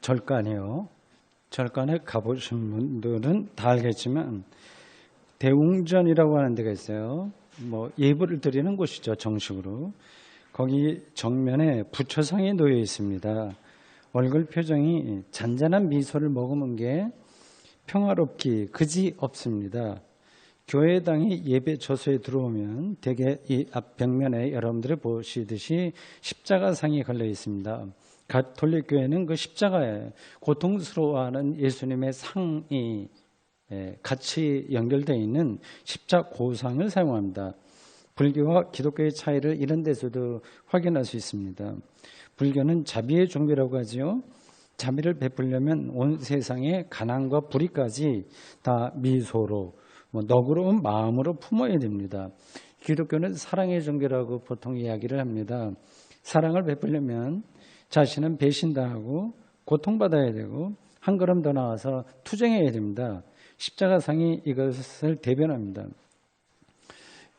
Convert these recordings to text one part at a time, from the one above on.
절간이요. 절간에 가보신 분들은 다 알겠지만 대웅전이라고 하는 데가 있어요. 예불을 드리는 곳이죠, 정식으로. 거기 정면에 부처상이 놓여 있습니다. 얼굴 표정이 잔잔한 미소를 머금은 게 평화롭기 그지 없습니다. 교회당이 예배 저소에 들어오면 대개 이 앞 벽면에 여러분들이 보시듯이 십자가상이 걸려 있습니다. 가톨릭 교회는 그 십자가에 고통스러워하는 예수님의 상이 같이 연결되어 있는 십자고상을 사용합니다. 불교와 기독교의 차이를 이런 데서도 확인할 수 있습니다. 불교는 자비의 종교라고 하지요. 자비를 베풀려면 온 세상의 가난과 불의까지 다 미소로 너그러운 마음으로 품어야 됩니다. 기독교는 사랑의 종교라고 보통 이야기를 합니다. 사랑을 베풀려면 자신은 배신당하고 고통받아야 되고 한 걸음 더 나아서 투쟁해야 됩니다. 십자가상이 이것을 대변합니다.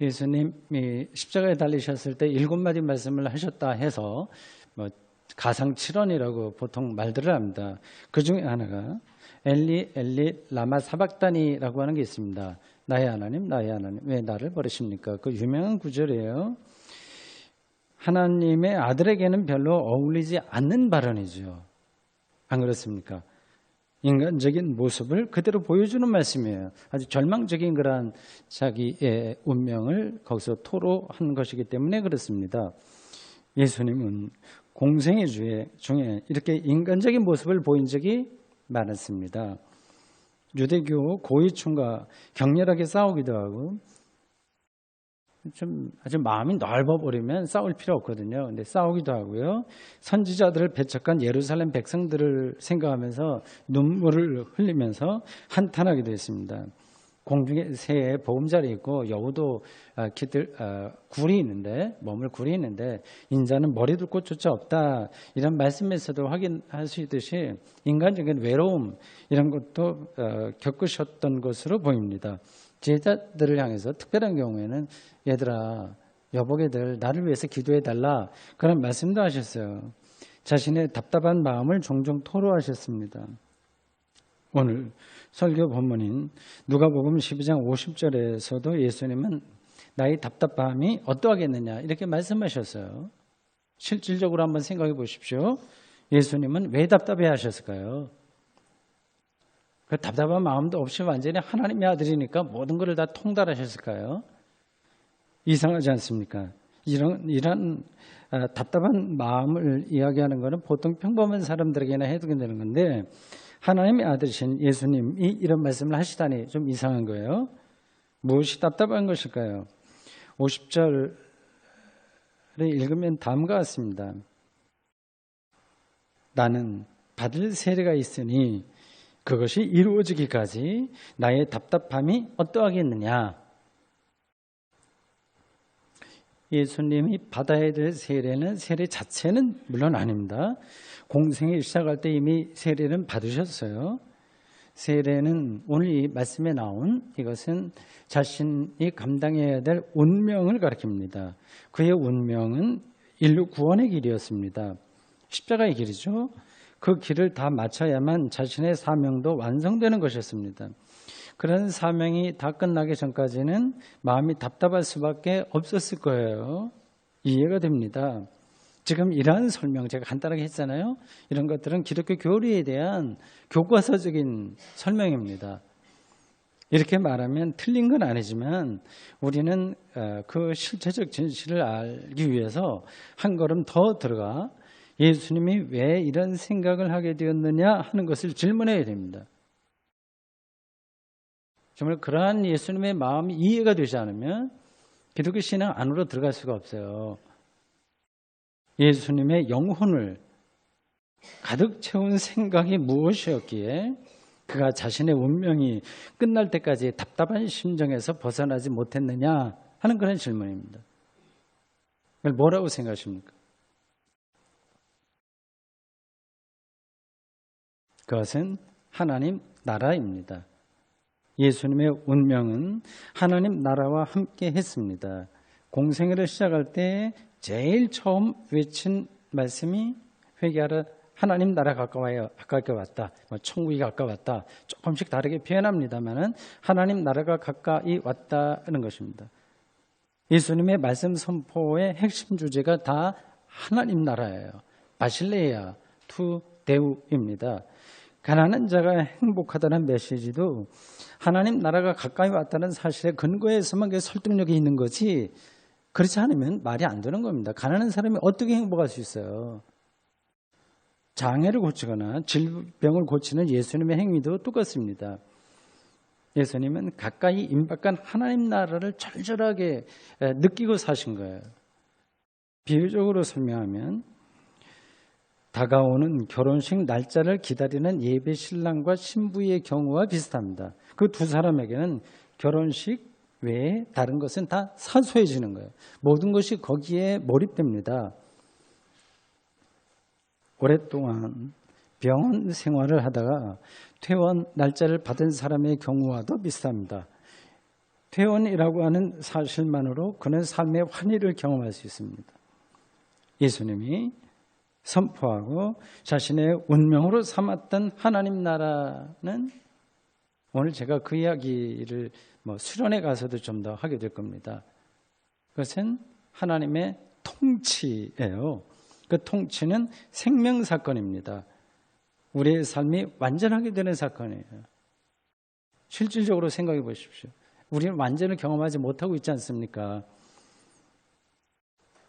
예수님이 십자가에 달리셨을 때 7마디 말씀을 하셨다 해서 가상칠언이라고 보통 말들을 합니다. 그 중에 하나가 엘리 엘리 라마 사박다니라고 하는 게 있습니다. 나의 하나님 나의 하나님 왜 나를 버리십니까? 그 유명한 구절이에요. 하나님의 아들에게는 별로 어울리지 않는 발언이죠. 안 그렇습니까? 인간적인 모습을 그대로 보여주는 말씀이에요. 아주 절망적인 그러한 자기의 운명을 거기서 토로한 것이기 때문에 그렇습니다. 예수님은 공생애 중에 이렇게 인간적인 모습을 보인 적이 많았습니다. 유대교 고위층과 격렬하게 싸우기도 하고 좀 아주 마음이 넓어버리면 싸울 필요 없거든요. 근데 싸우기도 하고요. 선지자들을 배척한 예루살렘 백성들을 생각하면서 눈물을 흘리면서 한탄하기도 했습니다. 공중에 새의 보금자리 있고 여우도 굴이 있는데 몸을 굴이 있는데 인자는 머리 둘 곳조차 없다. 이런 말씀에서도 확인할 수 있듯이 인간적인 외로움 이런 것도 겪으셨던 것으로 보입니다. 제자들을 향해서 특별한 경우에는 얘들아 여보게들 나를 위해서 기도해달라 그런 말씀도 하셨어요. 자신의 답답한 마음을 종종 토로하셨습니다. 오늘 설교 본문인 누가복음 12장 50절에서도 예수님은 나의 답답함이 어떠하겠느냐 이렇게 말씀하셨어요. 실질적으로 한번 생각해 보십시오. 예수님은 왜 답답해 하셨을까요? 그 답답한 마음도 없이 완전히 하나님의 아들이니까 모든 것을 다 통달하셨을까요? 이상하지 않습니까? 이런 답답한 마음을 이야기하는 것은 보통 평범한 사람들에게나 해도 되는 건데 하나님의 아들이신 예수님이 이런 말씀을 하시다니 좀 이상한 거예요. 무엇이 답답한 것일까요? 50절을 읽으면 다음과 같습니다. 나는 받을 세례가 있으니 그것이 이루어지기까지 나의 답답함이 어떠하겠느냐. 예수님이 받아야 될 세례는 세례 자체는 물론 아닙니다. 공생에 시작할 때 이미 세례는 받으셨어요. 세례는 오늘 이 말씀에 나온 이것은 자신이 감당해야 될 운명을 가리킵니다. 그의 운명은 인류 구원의 길이었습니다. 십자가의 길이죠. 그 길을 다 마쳐야만 자신의 사명도 완성되는 것이었습니다. 그런 사명이 다 끝나기 전까지는 마음이 답답할 수밖에 없었을 거예요. 이해가 됩니다. 지금 이러한 설명 제가 간단하게 했잖아요. 이런 것들은 기독교 교리에 대한 교과서적인 설명입니다. 이렇게 말하면 틀린 건 아니지만 우리는 그 실체적 진실을 알기 위해서 한 걸음 더 들어가 예수님이 왜 이런 생각을 하게 되었느냐 하는 것을 질문해야 됩니다. 정말 그러한 예수님의 마음이 이해가 되지 않으면 기독교 신앙 안으로 들어갈 수가 없어요. 예수님의 영혼을 가득 채운 생각이 무엇이었기에 그가 자신의 운명이 끝날 때까지 답답한 심정에서 벗어나지 못했느냐 하는 그런 질문입니다. 뭐라고 생각하십니까? 그것은 하나님 나라입니다. 예수님의 운명은 하나님 나라와 함께 했습니다. 공생애를 시작할 때 제일 처음 외친 말씀이 회개하라. 하나님 나라 가까이 왔다. 천국이 가까웠다. 조금씩 다르게 표현합니다만은 하나님 나라가 가까이 왔다는 것입니다. 예수님의 말씀 선포의 핵심 주제가 다 하나님 나라예요. 바실레이아 투 데우입니다. 가난한 자가 행복하다는 메시지도 하나님 나라가 가까이 왔다는 사실에 근거해서만 설득력이 있는 거지, 그렇지 않으면 말이 안 되는 겁니다. 가난한 사람이 어떻게 행복할 수 있어요? 장애를 고치거나 질병을 고치는 예수님의 행위도 똑같습니다. 예수님은 가까이 임박한 하나님 나라를 절절하게 느끼고 사신 거예요. 비유적으로 설명하면 다가오는 결혼식 날짜를 기다리는 예배 신랑과 신부의 경우와 비슷합니다. 그 두 사람에게는 결혼식 외에 다른 것은 다 사소해지는 거예요. 모든 것이 거기에 몰입됩니다. 오랫동안 병원 생활을 하다가 퇴원 날짜를 받은 사람의 경우와도 비슷합니다. 퇴원이라고 하는 사실만으로 그는 삶의 환희를 경험할 수 있습니다. 예수님이 선포하고 자신의 운명으로 삼았던 하나님 나라는, 오늘 제가 그 이야기를 수련회 가서도 좀 더 하게 될 겁니다. 그것은 하나님의 통치예요. 그 통치는 생명사건입니다. 우리의 삶이 완전하게 되는 사건이에요. 실질적으로 생각해 보십시오. 우리는 완전을 경험하지 못하고 있지 않습니까?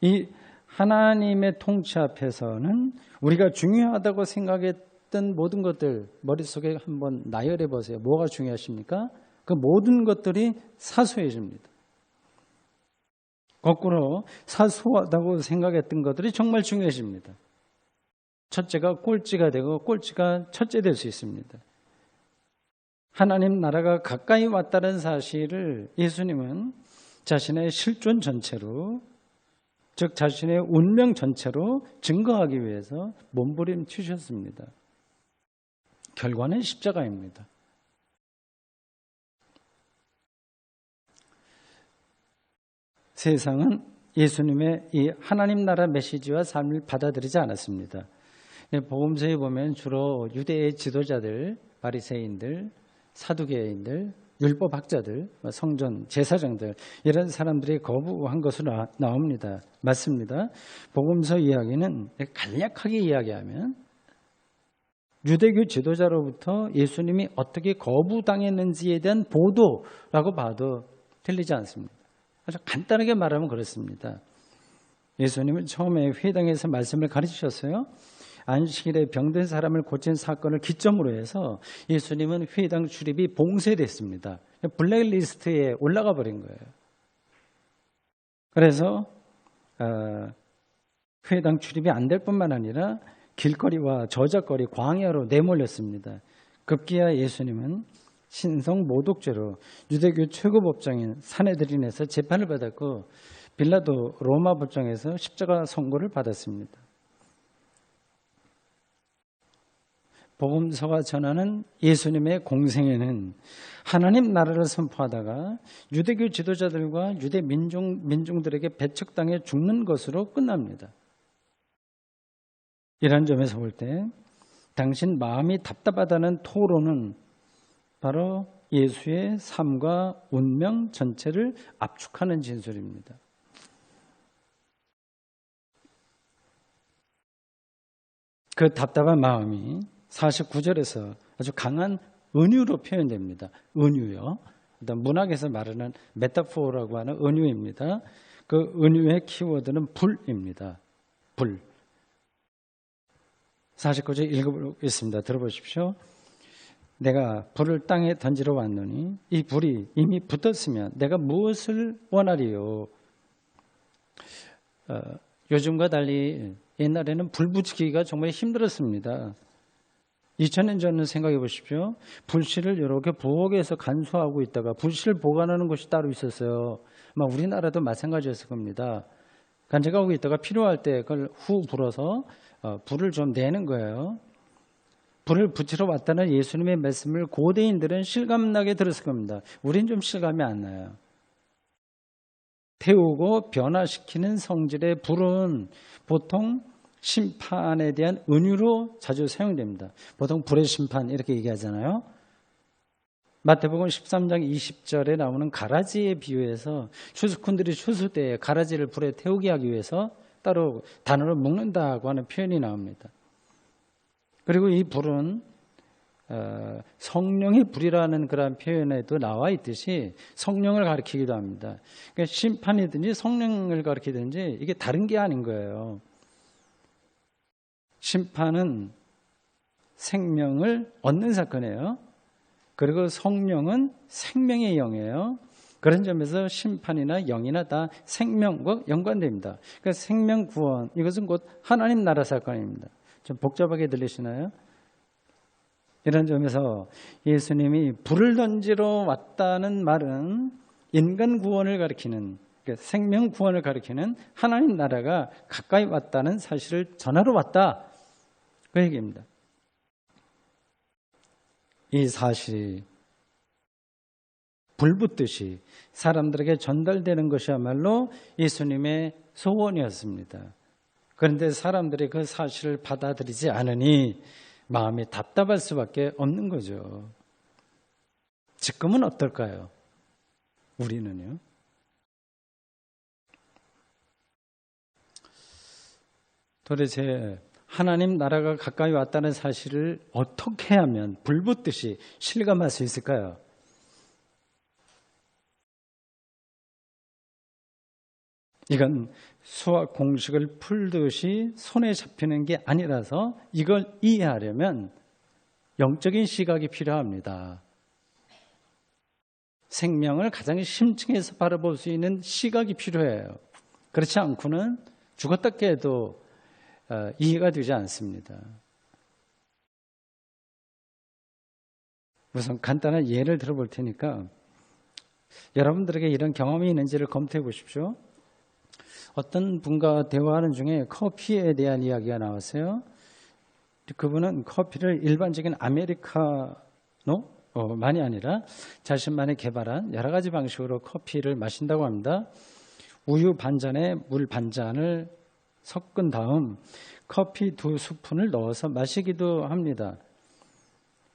이 하나님의 통치 앞에서는 우리가 중요하다고 생각했던 모든 것들 머릿속에 한번 나열해 보세요. 뭐가 중요하십니까? 그 모든 것들이 사소해집니다. 거꾸로 사소하다고 생각했던 것들이 정말 중요해집니다. 첫째가 꼴찌가 되고 꼴찌가 첫째 될 수 있습니다. 하나님 나라가 가까이 왔다는 사실을 예수님은 자신의 실존 전체로, 즉 자신의 운명 전체로 증거하기 위해서 몸부림치셨습니다. 결과는 십자가입니다. 세상은 예수님의 이 하나님 나라 메시지와 삶을 받아들이지 않았습니다. 복음서에 보면 주로 유대의 지도자들, 바리새인들, 사두개인들, 율법학자들, 성전 제사장들, 이런 사람들이 거부한 것으로 나옵니다. 맞습니다. 복음서 이야기는 간략하게 이야기하면 유대교 지도자로부터 예수님이 어떻게 거부당했는지에 대한 보도라고 봐도 틀리지 않습니다. 아주 간단하게 말하면 그렇습니다. 예수님은 처음에 회당에서 말씀을 가르치셨어요. 안식일에 병든 사람을 고친 사건을 기점으로 해서 예수님은 회당 출입이 봉쇄됐습니다. 블랙리스트에 올라가 버린 거예요. 그래서 회당 출입이 안 될 뿐만 아니라 길거리와 저작거리, 광야로 내몰렸습니다. 급기야 예수님은 신성 모독죄로 유대교 최고 법정인 산헤드린에서 재판을 받았고 빌라도 로마 법정에서 십자가 선고를 받았습니다. 복음서가 전하는 예수님의 공생애는 하나님 나라를 선포하다가 유대교 지도자들과 유대 민중들에게 배척당해 죽는 것으로 끝납니다. 이런 점에서 볼 때 당신 마음이 답답하다는 토론은 바로 예수의 삶과 운명 전체를 압축하는 진술입니다. 그 답답한 마음이 49절에서 아주 강한 은유로 표현됩니다. 은유요. 문학에서 말하는 메타포라고 하는 은유입니다. 그 은유의 키워드는 불입니다. 불. 49절 읽어보겠습니다. 들어보십시오. 내가 불을 땅에 던지러 왔노니 이 불이 이미 붙었으면 내가 무엇을 원하리요? 요즘과 달리 옛날에는 불 붙이기가 정말 힘들었습니다. 2000년 전을 생각해 보십시오. 불씨를 이렇게 부엌에서 간수하고 있다가 불씨를 보관하는 곳이 따로 있었어요. 아마 우리나라도 마찬가지였을 겁니다. 간직하고 있다가 필요할 때 그걸 후 불어서 불을 좀 내는 거예요. 불을 붙이러 왔다는 예수님의 말씀을 고대인들은 실감나게 들었을 겁니다. 우린 좀 실감이 안 나요. 태우고 변화시키는 성질의 불은 보통 심판에 대한 은유로 자주 사용됩니다. 보통 불의 심판 이렇게 얘기하잖아요. 마태복음 13장 20절에 나오는 가라지에 비유해서 추수꾼들이 추수 때에 가라지를 불에 태우게 하기 위해서 따로 단어를 묶는다고 하는 표현이 나옵니다. 그리고 이 불은 성령의 불이라는 그런 표현에도 나와 있듯이 성령을 가리키기도 합니다. 그러니까 심판이든지 성령을 가리키든지 이게 다른 게 아닌 거예요. 심판은 생명을 얻는 사건이에요. 그리고 성령은 생명의 영이에요. 그런 점에서 심판이나 영이나 다 생명과 연관됩니다. 그러니까 생명 구원, 이것은 곧 하나님 나라 사건입니다. 좀 복잡하게 들리시나요? 이런 점에서 예수님이 불을 던지러 왔다는 말은 인간 구원을 가리키는, 그러니까 생명 구원을 가리키는 하나님 나라가 가까이 왔다는 사실을 전하러 왔다, 그 얘기입니다. 이 사실이 불붙듯이 사람들에게 전달되는 것이야말로 예수님의 소원이었습니다. 그런데 사람들이 그 사실을 받아들이지 않으니 마음이 답답할 수밖에 없는 거죠. 지금은 어떨까요? 우리는요? 도대체 하나님 나라가 가까이 왔다는 사실을 어떻게 하면 불붙듯이 실감할 수 있을까요? 이건 수학 공식을 풀듯이 손에 잡히는 게 아니라서 이걸 이해하려면 영적인 시각이 필요합니다. 생명을 가장 심층에서 바라볼 수 있는 시각이 필요해요. 그렇지 않고는 죽었다 깨도 이해가 되지 않습니다. 우선 간단한 예를 들어볼 테니까 여러분들에게 이런 경험이 있는지를 검토해 보십시오. 어떤 분과 대화하는 중에 커피에 대한 이야기가 나왔어요. 그분은 커피를 일반적인 아메리카노만이 아니라 자신만이 개발한 여러 가지 방식으로 커피를 마신다고 합니다. 우유 반잔에 물 반잔을 섞은 다음 커피 2스푼을 넣어서 마시기도 합니다.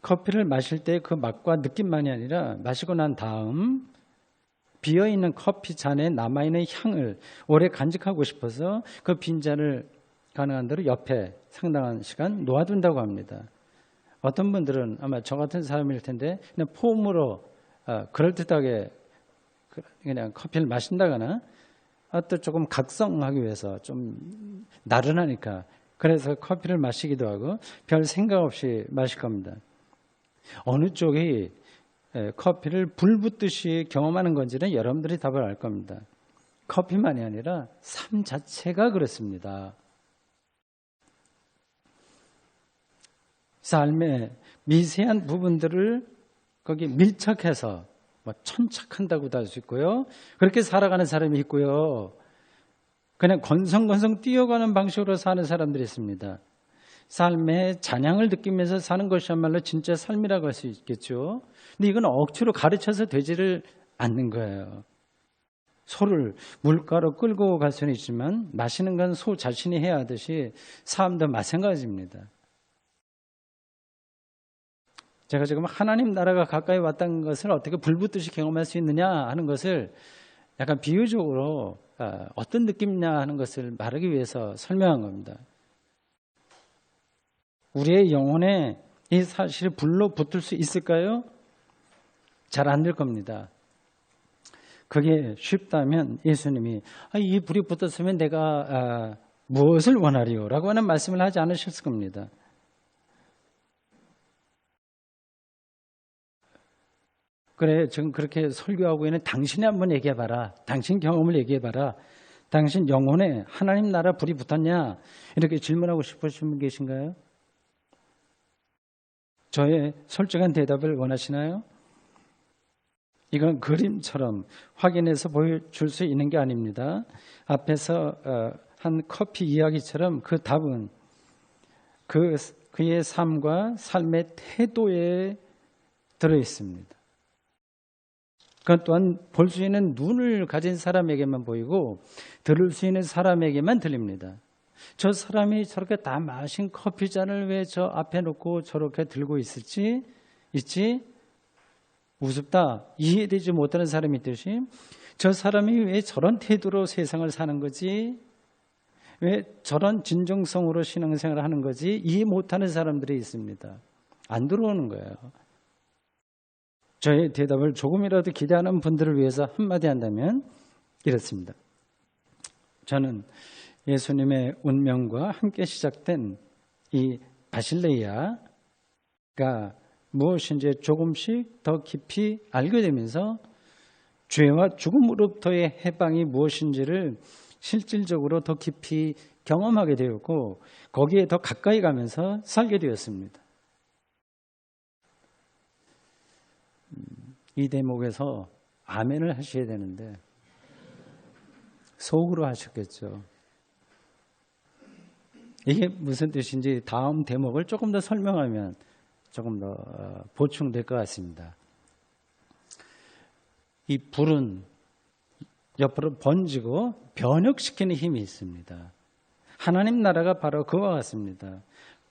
커피를 마실 때 그 맛과 느낌만이 아니라 마시고 난 다음 비어있는 커피 잔에 남아있는 향을 오래 간직하고 싶어서 그 빈잔을 가능한 대로 옆에 상당한 시간 놓아둔다고 합니다. 어떤 분들은 아마 저 같은 사람일 텐데 그냥 폼으로 그럴듯하게 그냥 커피를 마신다거나 또 조금 각성하기 위해서 좀 나른하니까 그래서 커피를 마시기도 하고 별 생각 없이 마실 겁니다. 어느 쪽이 커피를 불붙듯이 경험하는 건지는 여러분들이 답을 알 겁니다. 커피만이 아니라 삶 자체가 그렇습니다. 삶의 미세한 부분들을 거기 밀착해서 천착한다고도 할 수 있고요. 그렇게 살아가는 사람이 있고요. 그냥 건성건성 뛰어가는 방식으로 사는 사람들이 있습니다. 삶의 잔향을 느끼면서 사는 것이야말로 진짜 삶이라고 할 수 있겠죠. 근데 이건 억지로 가르쳐서 되지를 않는 거예요. 소를 물가로 끌고 갈 수는 있지만 마시는 건 소 자신이 해야 하듯이 삶도 마찬가지입니다. 제가 지금 하나님 나라가 가까이 왔다는 것을 어떻게 불붙듯이 경험할 수 있느냐 하는 것을 약간 비유적으로 어떤 느낌이냐 하는 것을 말하기 위해서 설명한 겁니다. 우리의 영혼에 이 사실이 불로 붙을 수 있을까요? 잘 안 될 겁니다. 그게 쉽다면 예수님이 이 불이 붙었으면 내가 무엇을 원하리요? 라고 하는 말씀을 하지 않으셨을 겁니다. 그래, 지금 그렇게 설교하고 있는 당신이 한번 얘기해봐라. 당신 경험을 얘기해봐라. 당신 영혼에 하나님 나라 불이 붙었냐? 이렇게 질문하고 싶으신 분 계신가요? 저의 솔직한 대답을 원하시나요? 이건 그림처럼 확인해서 보여줄 수 있는 게 아닙니다. 앞에서 한 커피 이야기처럼 그 답은 그의 삶과 삶의 태도에 들어있습니다. 그건 또한 볼 수 있는 눈을 가진 사람에게만 보이고 들을 수 있는 사람에게만 들립니다. 저 사람이 저렇게 다 마신 커피 잔을 왜 저 앞에 놓고 저렇게 들고 있지? 우습다. 이해되지 못하는 사람이 있듯이 저 사람이 왜 저런 태도로 세상을 사는 거지? 왜 저런 진정성으로 신앙생활을 하는 거지? 이해 못하는 사람들이 있습니다. 안 들어오는 거예요. 저의 대답을 조금이라도 기대하는 분들을 위해서 한마디 한다면 이렇습니다. 저는 예수님의 운명과 함께 시작된 이 바실레이아가 무엇인지 조금씩 더 깊이 알게 되면서 죄와 죽음으로부터의 해방이 무엇인지를 실질적으로 더 깊이 경험하게 되었고 거기에 더 가까이 가면서 살게 되었습니다. 이 대목에서 아멘을 하셔야 되는데 속으로 하셨겠죠. 이게 무슨 뜻인지 다음 대목을 조금 더 설명하면 조금 더 보충될 것 같습니다. 이 불은 옆으로 번지고 변혁시키는 힘이 있습니다. 하나님 나라가 바로 그와 같습니다.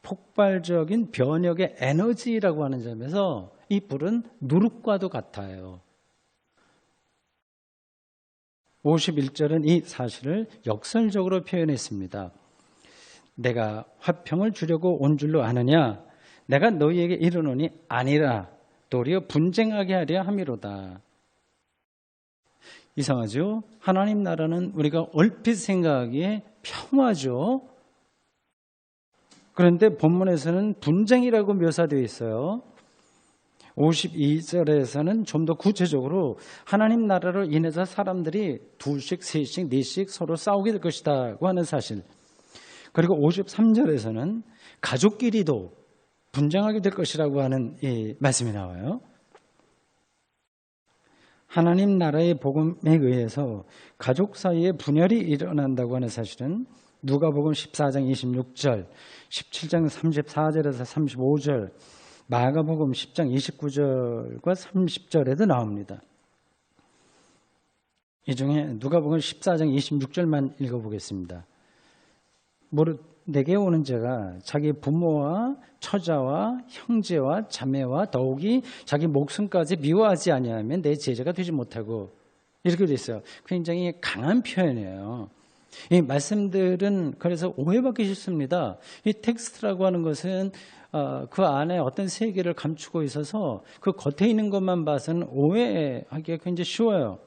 폭발적인 변혁의 에너지라고 하는 점에서 이 불은 누룩과도 같아요. 51절은 이 사실을 역설적으로 표현했습니다. 내가 화평을 주려고 온 줄로 아느냐? 내가 너희에게 이르노니 아니라 도리어 분쟁하게 하려 함이로다. 이상하죠? 하나님 나라는 우리가 얼핏 생각하기에 평화죠. 그런데 본문에서는 분쟁이라고 묘사되어 있어요. 52절에서는 좀 더 구체적으로 하나님 나라로 인해서 사람들이 둘씩, 셋씩, 넷씩 서로 싸우게 될 것이다고 하는 사실. 그리고 53절에서는 가족끼리도 분쟁하게 될 것이라고 하는 이 말씀이 나와요. 하나님 나라의 복음에 의해서 가족 사이에 분열이 일어난다고 하는 사실은 누가복음 14장 26절, 17장 34절에서 35절, 마가복음 10장 29절과 30절에도 나옵니다. 이 중에 누가복음 14장 26절만 읽어보겠습니다. 내게 오는 자가 자기 부모와 처자와 형제와 자매와 더욱이 자기 목숨까지 미워하지 아니하면 내 제자가 되지 못하고, 이렇게 돼 있어요. 굉장히 강한 표현이에요. 이 말씀들은 그래서 오해받기 쉽습니다. 이 텍스트라고 하는 것은 그 안에 어떤 세계를 감추고 있어서 그 겉에 있는 것만 봐서는 오해하기가 굉장히 쉬워요.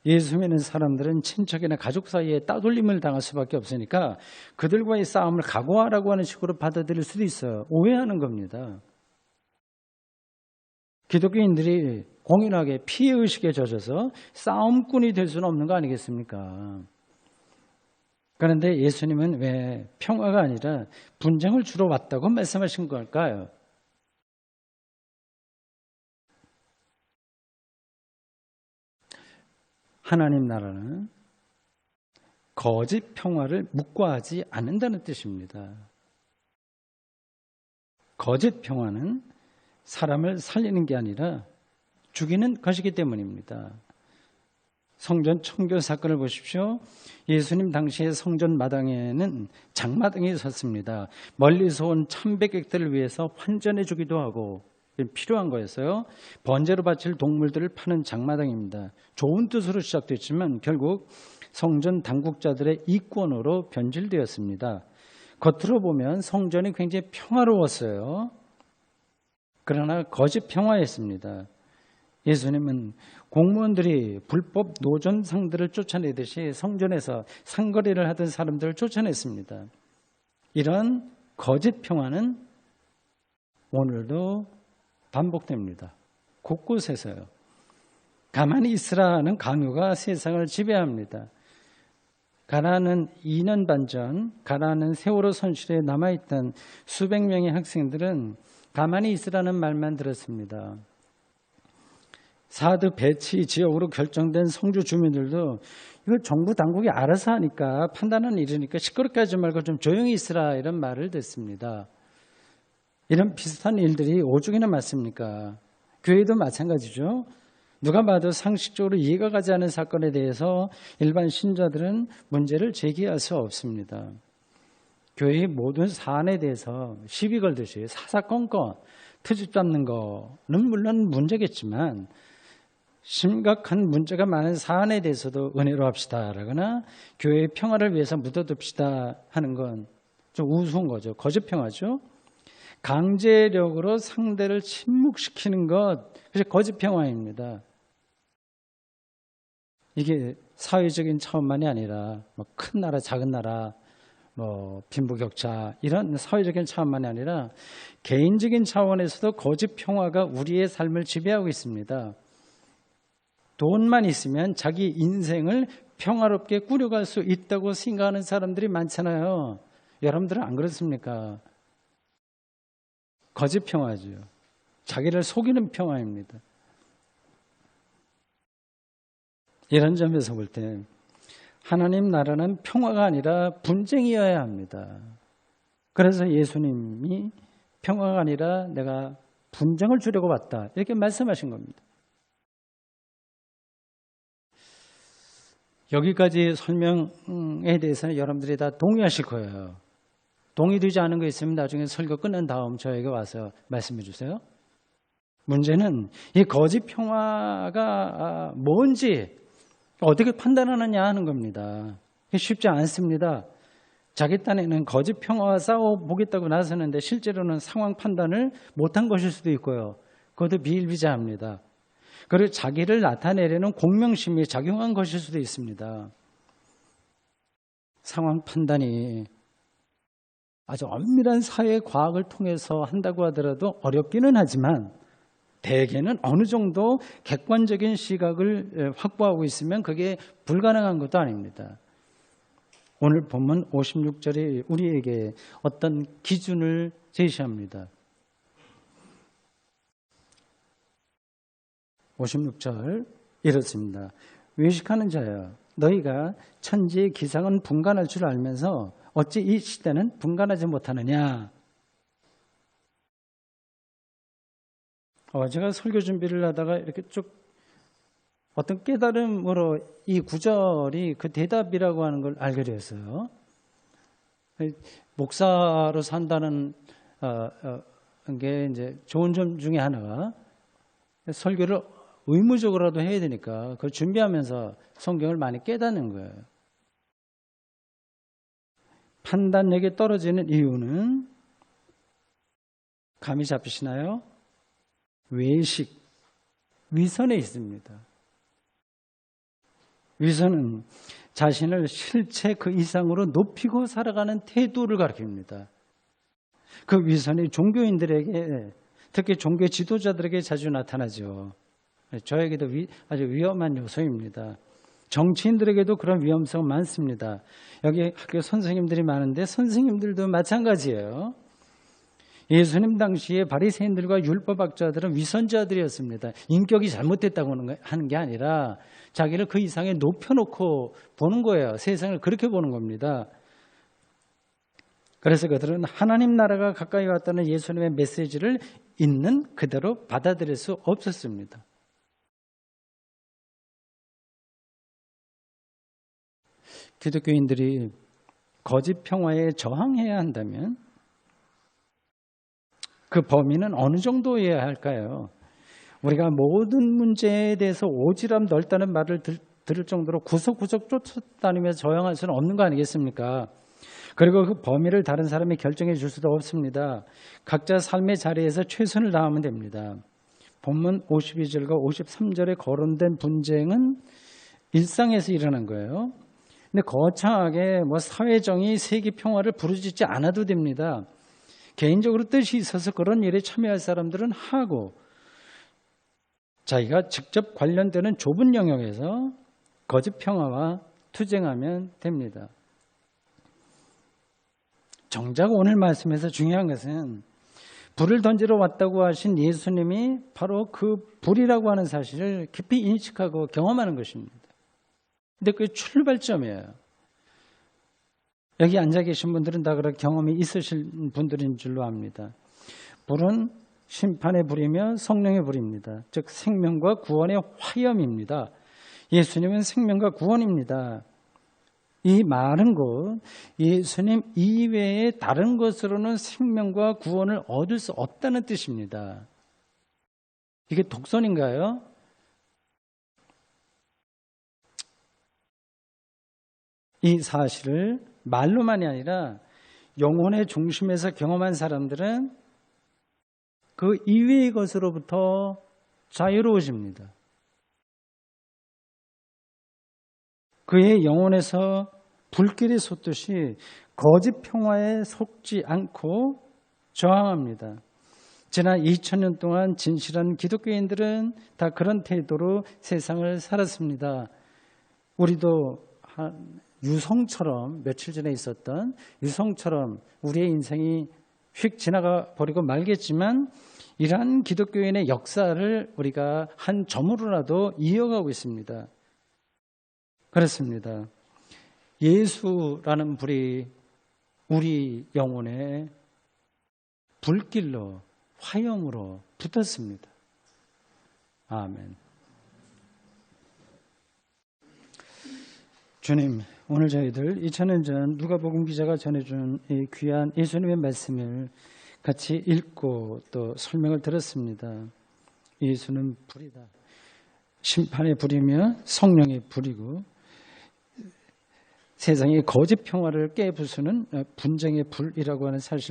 예수 믿는 사람들은 친척이나 가족 사이에 따돌림을 당할 수밖에 없으니까 그들과의 싸움을 각오하라고 하는 식으로 받아들일 수도 있어요. 오해하는 겁니다. 기독교인들이 공연하게 피해의식에 젖어서 싸움꾼이 될 수는 없는 거 아니겠습니까? 그런데 예수님은 왜 평화가 아니라 분쟁을 주러 왔다고 말씀하신 걸까요? 하나님 나라는 거짓 평화를 묵과하지 않는다는 뜻입니다. 거짓 평화는 사람을 살리는 게 아니라 죽이는 것이기 때문입니다. 성전 청교 사건을 보십시오. 예수님 당시에 성전 마당에는 장마당이 섰습니다. 멀리서 온 참배객들을 위해서 환전해 주기도 하고 필요한 거였어요. 번제로 바칠 동물들을 파는 장마당입니다. 좋은 뜻으로 시작됐지만 결국 성전 당국자들의 이권으로 변질되었습니다. 겉으로 보면 성전이 굉장히 평화로웠어요. 그러나 거짓 평화였습니다. 예수님은 공무원들이 불법 노점상들을 쫓아내듯이 성전에서 상거래를 하던 사람들을 쫓아냈습니다. 이런 거짓 평화는 오늘도 반복됩니다. 곳곳에서요. 가만히 있으라는 강요가 세상을 지배합니다. 가나안은 2년 반 전 가나안은 세월호 손실에 남아있던 수백 명의 학생들은 가만히 있으라는 말만 들었습니다. 사드 배치 지역으로 결정된 성주 주민들도 이거 정부 당국이 알아서 하니까 판단은 이러니까 시끄럽게 하지 말고 좀 조용히 있으라 이런 말을 듣습니다. 이런 비슷한 일들이 오죽이나 많습니까? 교회도 마찬가지죠. 누가 봐도 상식적으로 이해가 가지 않는 사건에 대해서 일반 신자들은 문제를 제기할 수 없습니다. 교회의 모든 사안에 대해서 시비 걸듯이 사사건건 트집 잡는 거는 물론 문제겠지만 심각한 문제가 많은 사안에 대해서도 은혜로 합시다라거나 교회의 평화를 위해서 묻어둡시다 하는 건 좀 우스운 거죠. 거짓 평화죠. 강제력으로 상대를 침묵시키는 것, 그래서 거짓 평화입니다. 이게 사회적인 차원만이 아니라 뭐 큰 나라, 작은 나라, 뭐 빈부격차 이런 사회적인 차원만이 아니라 개인적인 차원에서도 거짓 평화가 우리의 삶을 지배하고 있습니다. 돈만 있으면 자기 인생을 평화롭게 꾸려갈 수 있다고 생각하는 사람들이 많잖아요. 여러분들은 안 그렇습니까? 거짓 평화죠. 자기를 속이는 평화입니다. 이런 점에서 볼 때 하나님 나라는 평화가 아니라 분쟁이어야 합니다. 그래서 예수님이 평화가 아니라 내가 분쟁을 주려고 왔다 이렇게 말씀하신 겁니다. 여기까지 설명에 대해서는 여러분들이 다 동의하실 거예요. 동의되지 않은 거 있으면 나중에 설교 끝난 다음 저에게 와서 말씀해 주세요. 문제는 이 거짓 평화가 뭔지 어떻게 판단하느냐 하는 겁니다. 쉽지 않습니다. 자기 딴에는 거짓 평화와 싸워보겠다고 나서는데 실제로는 상황 판단을 못한 것일 수도 있고요. 그것도 비일비재합니다. 그리고 자기를 나타내려는 공명심이 작용한 것일 수도 있습니다. 상황 판단이 아주 엄밀한 사회 과학을 통해서 한다고 하더라도 어렵기는 하지만 대개는 어느 정도 객관적인 시각을 확보하고 있으면 그게 불가능한 것도 아닙니다. 오늘 본문 56절이 우리에게 어떤 기준을 제시합니다. 56절 이렇습니다. 외식하는 자여 너희가 천지의 기상은 분간할 줄 알면서 어찌 이 시대는 분간하지 못하느냐. 제가 설교 준비를 하다가 이렇게 쭉 어떤 깨달음으로 이 구절이 그 대답이라고 하는 걸 알게 되었어요. 목사로 산다는 게 이제 좋은 점 중에 하나가 설교를 의무적으로라도 해야 되니까 그걸 준비하면서 성경을 많이 깨닫는 거예요. 판단력이 떨어지는 이유는 감이 잡히시나요? 외식, 위선에 있습니다. 위선은 자신을 실체 그 이상으로 높이고 살아가는 태도를 가리킵니다. 그 위선이 종교인들에게 특히 종교 지도자들에게 자주 나타나죠. 저에게도 아주 위험한 요소입니다. 정치인들에게도 그런 위험성 많습니다. 여기 학교 선생님들이 많은데 선생님들도 마찬가지예요. 예수님 당시에 바리새인들과 율법학자들은 위선자들이었습니다. 인격이 잘못됐다고 하는 게 아니라 자기를 그 이상에 높여놓고 보는 거예요. 세상을 그렇게 보는 겁니다. 그래서 그들은 하나님 나라가 가까이 왔다는 예수님의 메시지를 있는 그대로 받아들일 수 없었습니다. 기독교인들이 거짓 평화에 저항해야 한다면 그 범위는 어느 정도여야 할까요? 우리가 모든 문제에 대해서 오지랖 넓다는 말을 들을 정도로 구석구석 쫓아다니면서 저항할 수는 없는 거 아니겠습니까? 그리고 그 범위를 다른 사람이 결정해 줄 수도 없습니다. 각자 삶의 자리에서 최선을 다하면 됩니다. 본문 52절과 53절에 거론된 분쟁은 일상에서 일어난 거예요. 근데 거창하게 사회정의, 세계 평화를 부르짖지 않아도 됩니다. 개인적으로 뜻이 있어서 그런 일에 참여할 사람들은 하고 자기가 직접 관련되는 좁은 영역에서 거짓 평화와 투쟁하면 됩니다. 정작 오늘 말씀에서 중요한 것은 불을 던지러 왔다고 하신 예수님이 바로 그 불이라고 하는 사실을 깊이 인식하고 경험하는 것입니다. 근데 그게 출발점이에요. 여기 앉아 계신 분들은 다 그런 경험이 있으실 분들인 줄로 압니다. 불은 심판의 불이며 성령의 불입니다. 즉 생명과 구원의 화염입니다. 예수님은 생명과 구원입니다. 이 많은 곳, 예수님 이외에 다른 것으로는 생명과 구원을 얻을 수 없다는 뜻입니다. 이게 독선인가요? 이 사실을 말로만이 아니라 영혼의 중심에서 경험한 사람들은 그 이외의 것으로부터 자유로워집니다. 그의 영혼에서 불길이 솟듯이 거짓 평화에 속지 않고 저항합니다. 지난 2000년 동안 진실한 기독교인들은 다 그런 태도로 세상을 살았습니다. 우리도 유성처럼 며칠 전에 있었던 유성처럼 우리의 인생이 휙 지나가 버리고 말겠지만 이러한 기독교인의 역사를 우리가 한 점으로라도 이어가고 있습니다. 그렇습니다. 예수라는 불이 우리 영혼에 불길로 화염으로 붙었습니다. 아멘. 주님, 오늘 저희들 2000년 전 누가복음 기자가 전해준 이 귀한 예수님의 말씀을 같이 읽고 또 설명을 들었습니다. 예수는 불이다. 심판의 불이며 성령의 불이고 세상의 거짓 평화를 깨부수는 분쟁의 불이라고 하는 사실